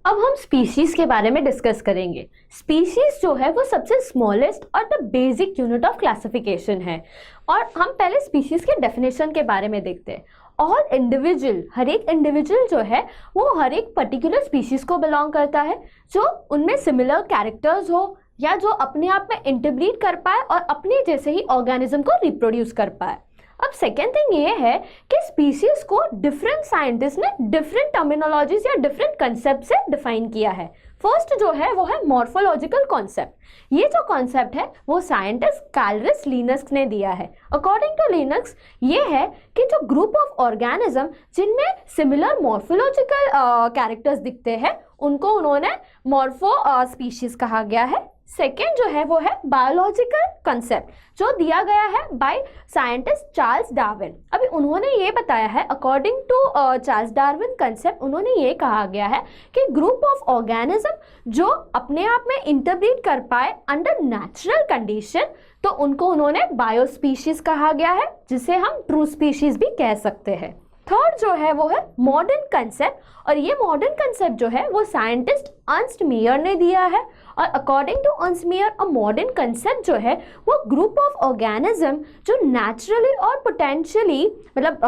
अब हम स्पीशीज के बारे में डिस्कस करेंगे। स्पीशीज जो है वो सबसे स्मॉलेस्ट और the basic unit of classification है। और हम पहले स्पीशीज के डेफिनेशन के बारे में देखते हैं। ऑल इंडिविजुअल, हर एक इंडिविजुअल जो है वो हर एक पर्टिकुलर स्पीशीज को बिलोंग करता है, जो उनमें सिमिलर कैरेक्टर्स हो या जो अपने आप में इंटरब्रीड कर पाए और अपने जैसे ही ऑर्गेनिज्म को रिप्रोड्यूस कर पाए। अब सेकेंड थिंग ये है कि स्पीशीज को डिफरेंट साइंटिस्ट ने डिफरेंट टर्मिनोलॉजीज या डिफरेंट कंसेप्ट से डिफाइन किया है। फर्स्ट जो है वो है मॉर्फोलॉजिकल कॉन्सेप्ट। ये जो कॉन्सेप्ट है वो साइंटिस्ट कार्लस लिनक्स ने दिया है। अकॉर्डिंग टू लिनक्स ये है कि जो ग्रुप ऑफ ऑर्गेनिज्म जिनमें सिमिलर मॉर्फोलॉजिकल कैरेक्टर्स दिखते हैं उनको उन्होंने मॉर्फो स्पीशीज कहा गया है। सेकेंड जो है वो है बायोलॉजिकल कंसेप्ट, जो दिया गया है बाय साइंटिस्ट चार्ल्स डार्विन। अभी उन्होंने ये बताया है, according to Charles Darwin concept, उन्होंने ये कहा गया है कि ग्रुप ऑफ ऑर्गेनिज्म जो अपने आप में इंटरब्रीड कर पाए अंडर नेचुरल कंडीशन, तो उनको उन्होंने बायोस्पीशीज कहा गया है, जिसे हम ट्रू स्पीशीज भी कह सकते हैं। थर्ड जो है वो है मॉडर्न कंसेप्ट, और ये मॉडर्न कंसेप्ट जो है वो साइंटिस्ट अर्नस्ट मेयर ने दिया है। और according to Ernst Mayr a modern concept जो है वो ग्रुप ऑफ ऑर्गेनिज्म जो नेचुरली और पोटेंशियली मतलब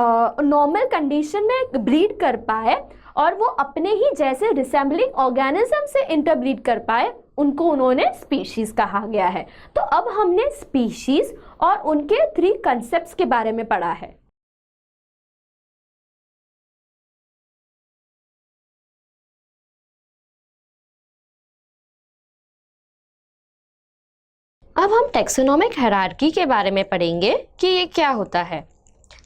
नॉर्मल कंडीशन में ब्रीड कर पाए और वो अपने ही जैसे रिसेंबलिंग ऑर्गेनिज्म से इंटरब्रीड कर पाए, उनको उन्होंने स्पीशीज कहा गया है। तो अब हमने स्पीशीज और उनके 3 कंसेप्ट्स के बारे में पढ़ा है। अब हम टेक्सोनोमिक हायरार्की के बारे में पढ़ेंगे कि ये क्या होता है।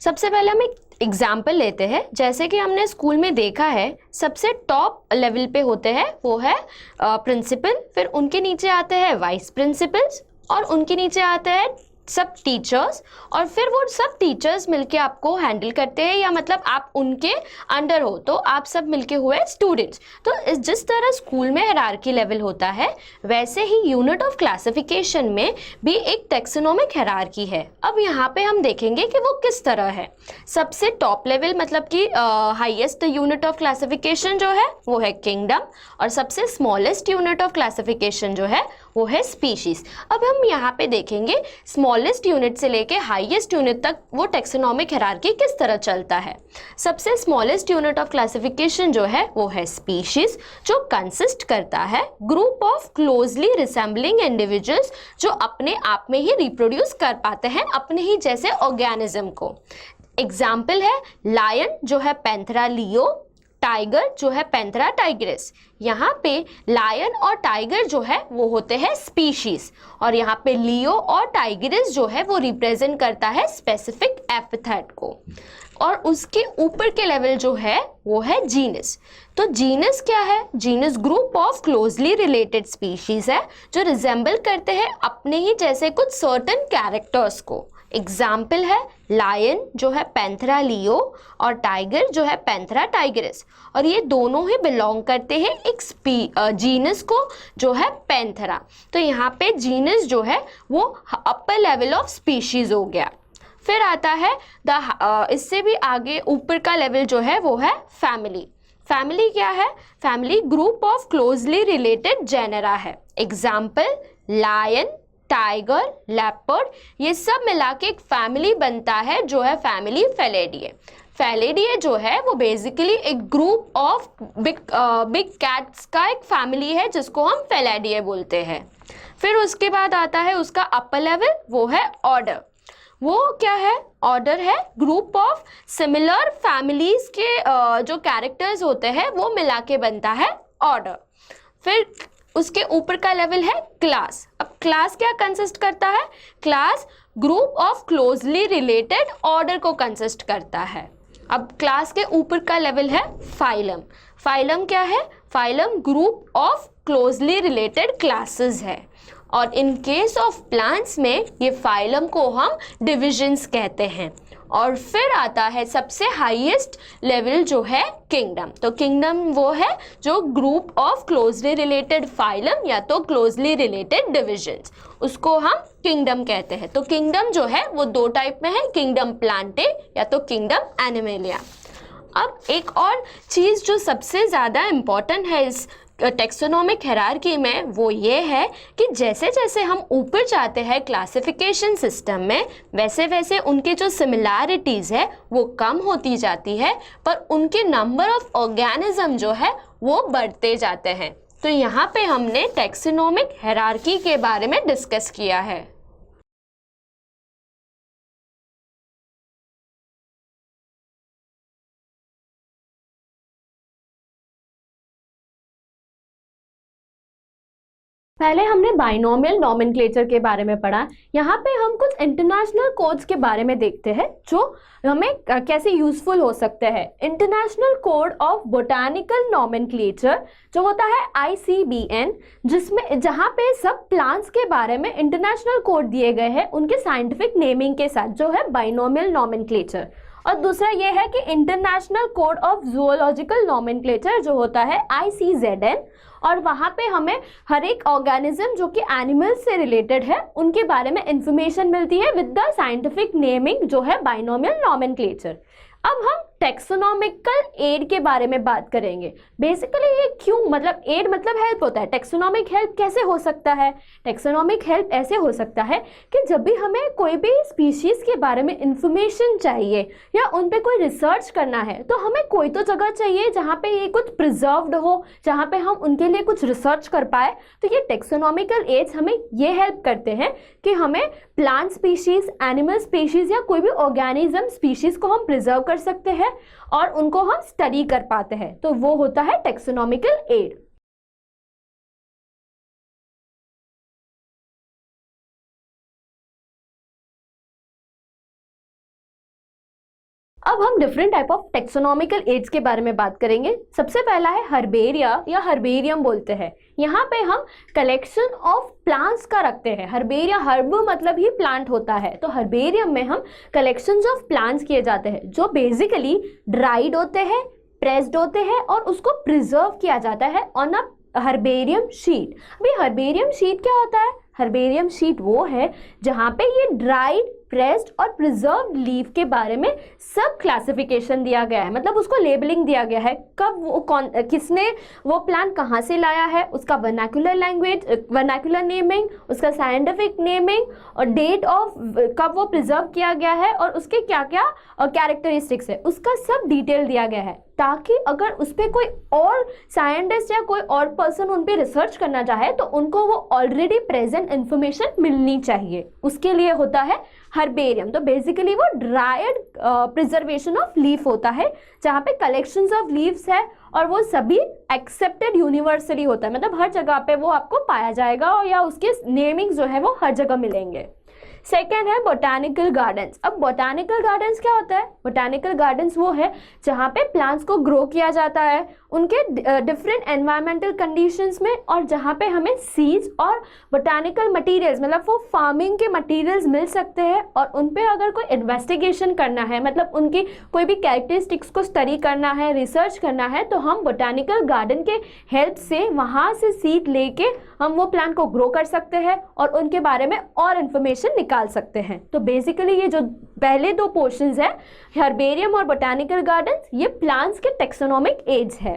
सबसे पहले हम एक एग्जाम्पल लेते हैं। जैसे कि हमने स्कूल में देखा है, सबसे टॉप लेवल पे होते हैं वो है प्रिंसिपल, फिर उनके नीचे आते हैं वाइस प्रिंसिपल्स और उनके नीचे आते हैं सब टीचर्स, और फिर वो सब टीचर्स मिलके आपको हैंडल करते हैं, या मतलब आप उनके अंडर हो तो आप सब मिलके हुए स्टूडेंट्स। तो जिस तरह स्कूल में हायरार्की लेवल होता है वैसे ही यूनिट ऑफ क्लासिफिकेशन में भी एक टेक्सोनोमिक हायरार्की है। अब यहाँ पे हम देखेंगे कि वो किस तरह है। सबसे टॉप लेवल मतलब कि हाईएस्ट यूनिट ऑफ क्लासिफिकेशन जो है वो है किंगडम, और सबसे स्मॉलेस्ट यूनिट ऑफ क्लासिफिकेशन जो है वो है स्पीशीज। अब हम यहाँ पे देखेंगे स्मॉलेस्ट यूनिट से लेके हाईएस्ट यूनिट तक वो टेक्सोनोमिक हायरार्की किस तरह चलता है। सबसे स्मॉलेस्ट यूनिट ऑफ क्लासिफिकेशन जो है वो है स्पीशीज, जो कंसिस्ट करता है group of closely resembling individuals जो अपने आप में ही रिप्रोड्यूस कर पाते हैं अपने ही जैसे ऑर्गेनिज्म को। एग्जाम्पल है लायन जो है पैंथेरा लियो, टाइगर जो है पैंथेरा टाइग्रिस। यहाँ पे लायन और टाइगर जो है वो होते हैं स्पीशीज, और यहाँ पे लियो और टाइग्रिस जो है वो रिप्रेजेंट करता है स्पेसिफिक एपिथेट को। और उसके ऊपर के लेवल जो है वो है जीनस। तो जीनस क्या है? Genus group of closely related species है जो रिजेंबल करते हैं अपने ही जैसे कुछ सर्टेन कैरेक्टर्स को। एग्जाम्पल है लायन जो है पैंथेरा लियो और टाइगर जो है पैंथेरा टाइग्रिस, और ये दोनों ही बिलोंग करते हैं एक जीनस को जो है पैंथेरा। तो यहाँ पे जीनस जो है वो अपर लेवल ऑफ स्पीशीज हो गया। फिर आता है इससे भी आगे ऊपर का लेवल जो है वो है फैमिली। फैमिली क्या है? Family group of closely related genera है। एग्जाम्पल लायन, टाइगर, लेपर्ड, ये सब मिला के एक फैमिली बनता है जो है फैमिली फेलिडिए। फेलिडिए जो है वो बेसिकली एक ग्रुप ऑफ बिग कैट्स का एक फैमिली है जिसको हम फेलिडिए बोलते हैं। फिर उसके बाद आता है उसका अपर लेवल, वो है ऑर्डर। वो क्या है? ऑर्डर है ग्रुप ऑफ सिमिलर फैमिलीज के जो कैरेक्टर्स होते हैं वो मिला के बनता है ऑर्डर। फिर उसके ऊपर का लेवल है क्लास। अब क्लास क्या कंसिस्ट करता है? Class group of closely related order को कंसिस्ट करता है। अब क्लास के ऊपर का लेवल है फाइलम। फाइलम क्या है? Phylum group of closely related classes है, और इन केस ऑफ प्लांट्स में ये फाइलम को हम डिविजन्स कहते हैं। और फिर आता है सबसे हाईएस्ट लेवल जो है किंगडम। तो किंगडम वो है जो group of closely related phylum या तो क्लोजली रिलेटेड डिविजन्स, उसको हम किंगडम कहते हैं। तो किंगडम जो है वो 2 टाइप में है, किंगडम प्लांटे या तो किंगडम एनिमेलिया। अब एक और चीज़ जो सबसे ज़्यादा इम्पॉर्टेंट है इस टेक्सोनोमिक हायरार्की में, वो ये है कि जैसे जैसे हम ऊपर जाते हैं क्लासिफिकेशन सिस्टम में, वैसे वैसे उनके जो सिमिलैरिटीज़ है वो कम होती जाती है, पर उनके नंबर ऑफ ऑर्गेनिज्म जो है वो बढ़ते जाते हैं। तो यहाँ पे हमने टेक्सोनोमिक हायरार्की के बारे में डिस्कस किया है। पहले हमने बाइनोमियल नॉमेनक्लेचर के बारे में पढ़ा। यहाँ पे हम कुछ इंटरनेशनल कोड्स के बारे में देखते हैं जो हमें कैसे यूजफुल हो सकते हैं। International code of botanical nomenclature जो होता है ICBN, जिसमें जहाँ पे सब प्लांट्स के बारे में इंटरनेशनल कोड दिए गए हैं उनके साइंटिफिक नेमिंग के साथ, जो है बाइनोमियल नॉमेनक्लेचर। और दूसरा ये है कि international code of zoological nomenclature जो होता है ICZN, और वहाँ पे हमें हर एक ऑर्गेनिज्म जो कि एनिमल्स से रिलेटेड है उनके बारे में इंफॉर्मेशन मिलती है विद द साइंटिफिक नेमिंग जो है बाइनोमियल नॉमेनक्लेचर। अब हम टेक्सोनॉमिकल एड के बारे में बात करेंगे। बेसिकली ये क्यों, मतलब एड मतलब हेल्प होता है। टेक्सोनॉमिक हेल्प कैसे हो सकता है? टेक्सोनॉमिक हेल्प ऐसे हो सकता है कि जब भी हमें कोई भी स्पीशीज के बारे में इंफॉर्मेशन चाहिए या उन पे कोई रिसर्च करना है, तो हमें कोई तो जगह चाहिए जहाँ पे ये कुछ प्रिजर्व्ड हो, जहाँ पे हम उनके लिए कुछ रिसर्च कर पाए। तो ये टेक्सोनॉमिकल एड्स हमें ये हेल्प करते हैं कि हमें प्लांट स्पीशीज, एनिमल स्पीशीज या कोई भी ऑर्गेनिज्म स्पीशीज को हम प्रिजर्व कर सकते हैं और उनको हम स्टडी कर पाते हैं। तो वो होता है टेक्सोनॉमिकल एड। अब हम different type of taxonomical aids के बारे में बात करेंगे। सबसे पहला है हर्बेरिया या हर्बेरियम बोलते हैं। यहाँ पे हम कलेक्शन ऑफ प्लांट्स का रखते हैं। हर्बेरिया, हर्ब मतलब ही प्लांट होता है, तो हर्बेरियम में हम कलेक्शंस ऑफ प्लांट्स किए जाते हैं जो बेसिकली ड्राइड होते हैं, प्रेस्ड होते हैं और उसको प्रिजर्व किया जाता है ऑन अ हर्बेरियम शीट। अभी हर्बेरियम शीट क्या होता है? हर्बेरियम शीट वो है जहाँ पे ये ड्राइड, प्रेस्ड और प्रिजर्व लीफ के बारे में सब क्लासिफिकेशन दिया गया है, मतलब उसको लेबलिंग दिया गया है, कब वो किसने वो प्लांट कहाँ से लाया है, उसका वर्नाक्युलर लैंग्वेज, वर्नाक्युलर नेमिंग, उसका साइंटिफिक नेमिंग और डेट ऑफ कब वो प्रिजर्व किया गया है और उसके क्या क्या कैरेक्टरिस्टिक्स है, उसका सब डिटेल दिया गया है, ताकि अगर उस पर कोई और साइंटिस्ट या कोई और पर्सन उन पर रिसर्च करना चाहे तो उनको वो ऑलरेडी प्रेजेंट इंफॉर्मेशन मिलनी चाहिए। उसके लिए होता है हर्बेरियम। तो बेसिकली वो ड्राइड प्रिजर्वेशन ऑफ लीफ होता है जहाँ पे कलेक्शंस ऑफ लीव्स है और वो सभी एक्सेप्टेड यूनिवर्सली होता है, मतलब हर जगह पे वो आपको पाया जाएगा और या उसके नेमिंग जो है वो हर जगह मिलेंगे। सेकेंड है बोटानिकल गार्डन्स। अब बोटानिकल गार्डन्स क्या होता है? बोटानिकल गार्डन्स वो है जहाँ पे प्लांट्स को ग्रो किया जाता है उनके डिफरेंट एनवायरमेंटल कंडीशंस में, और जहाँ पे हमें सीड्स और बोटानिकल मटेरियल्स, मतलब वो फार्मिंग के मटेरियल्स मिल सकते हैं और उन पे अगर कोई इन्वेस्टिगेशन करना है, मतलब उनकी कोई भी कैरेक्टरिस्टिक्स को स्टडी करना है, रिसर्च करना है, तो हम बोटानिकल गार्डन के हेल्प से वहाँ से सीड लेके हम वो प्लांट को ग्रो कर सकते हैं और उनके बारे में और इन्फॉर्मेशन निकाल सकते हैं। तो बेसिकली ये जो पहले दो पोर्शंस है, हर्बेरियम और बोटानिकल गार्डन्स, ये प्लांट्स के टेक्सोनोमिक एड्स है।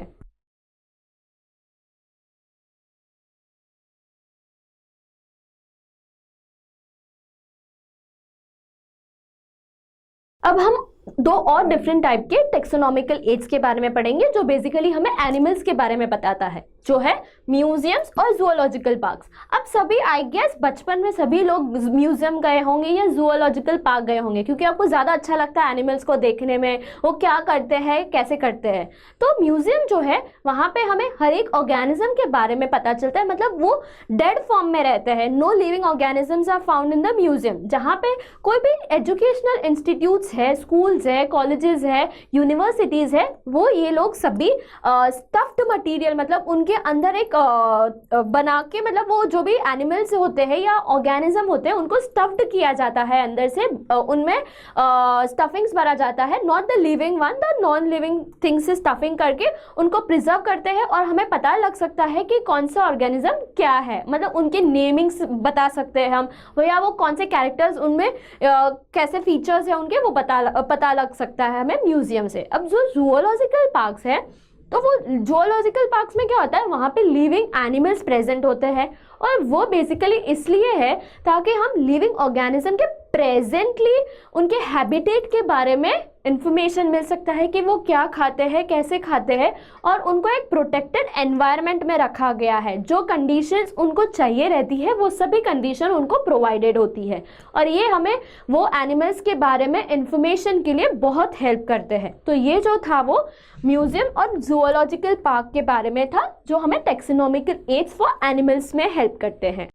अब हम दो और डिफरेंट टाइप के टेक्सोनॉमिकल एड्स के बारे में पढ़ेंगे जो बेसिकली हमें एनिमल्स के बारे में बताता है, जो है म्यूजियम्स और जूलॉजिकल पार्क्स। अब सभी आई गेस बचपन में सभी लोग म्यूजियम गए होंगे या जूलॉजिकल पार्क गए होंगे, क्योंकि आपको ज़्यादा अच्छा लगता है एनिमल्स को देखने में, वो क्या करते हैं, कैसे करते हैं। तो म्यूजियम जो है वहाँ पे हमें हर एक ऑर्गेनिज्म के बारे में पता चलता है, मतलब वो डेड फॉर्म में रहते हैं। No living organisms are found in the museum. जहाँ पे कोई भी एजुकेशनल इंस्टीट्यूट्स है, स्कूल्स है, कॉलेजेस है, यूनिवर्सिटीज है, वो ये लोग सभी स्टफ्ड मटेरियल, मतलब उनके उनके अंदर एक बना के, मतलब वो जो भी एनिमल्स होते हैं या ऑर्गेनिज्म होते हैं उनको स्टफ्ड किया जाता है, अंदर से उनमें स्टफिंग्स भरा जाता है, not the living one, the non living things से स्टफिंग करके उनको प्रिजर्व करते हैं और हमें पता लग सकता है कि कौन सा ऑर्गेनिज्म क्या है, मतलब उनके नेमिंग्स बता सकते हैं हम, या वो कौन से कैरेक्टर्स उनमें कैसे फीचर्स है उनके, वो पता लग सकता है हमें म्यूजियम से। अब जो जूलॉजिकल पार्क्स है, तो वो जूलॉजिकल पार्क्स में क्या होता है, वहाँ पे लिविंग एनिमल्स प्रेजेंट होते हैं, और वो बेसिकली इसलिए है ताकि हम लिविंग ऑर्गेनिज्म के प्रेजेंटली उनके हैबिटेट के बारे में इंफॉर्मेशन मिल सकता है कि वो क्या खाते हैं, कैसे खाते हैं, और उनको एक प्रोटेक्टेड एनवायरनमेंट में रखा गया है। जो कंडीशंस उनको चाहिए रहती है वो सभी कंडीशन उनको प्रोवाइडेड होती है, और ये हमें वो एनिमल्स के बारे में इंफॉर्मेशन के लिए बहुत हेल्प करते हैं। तो ये जो था वो म्यूजियम और जूलॉजिकल पार्क के बारे में था, जो हमें टैक्सोनॉमिकल एड्स फॉर एनिमल्स में हेल्प करते हैं।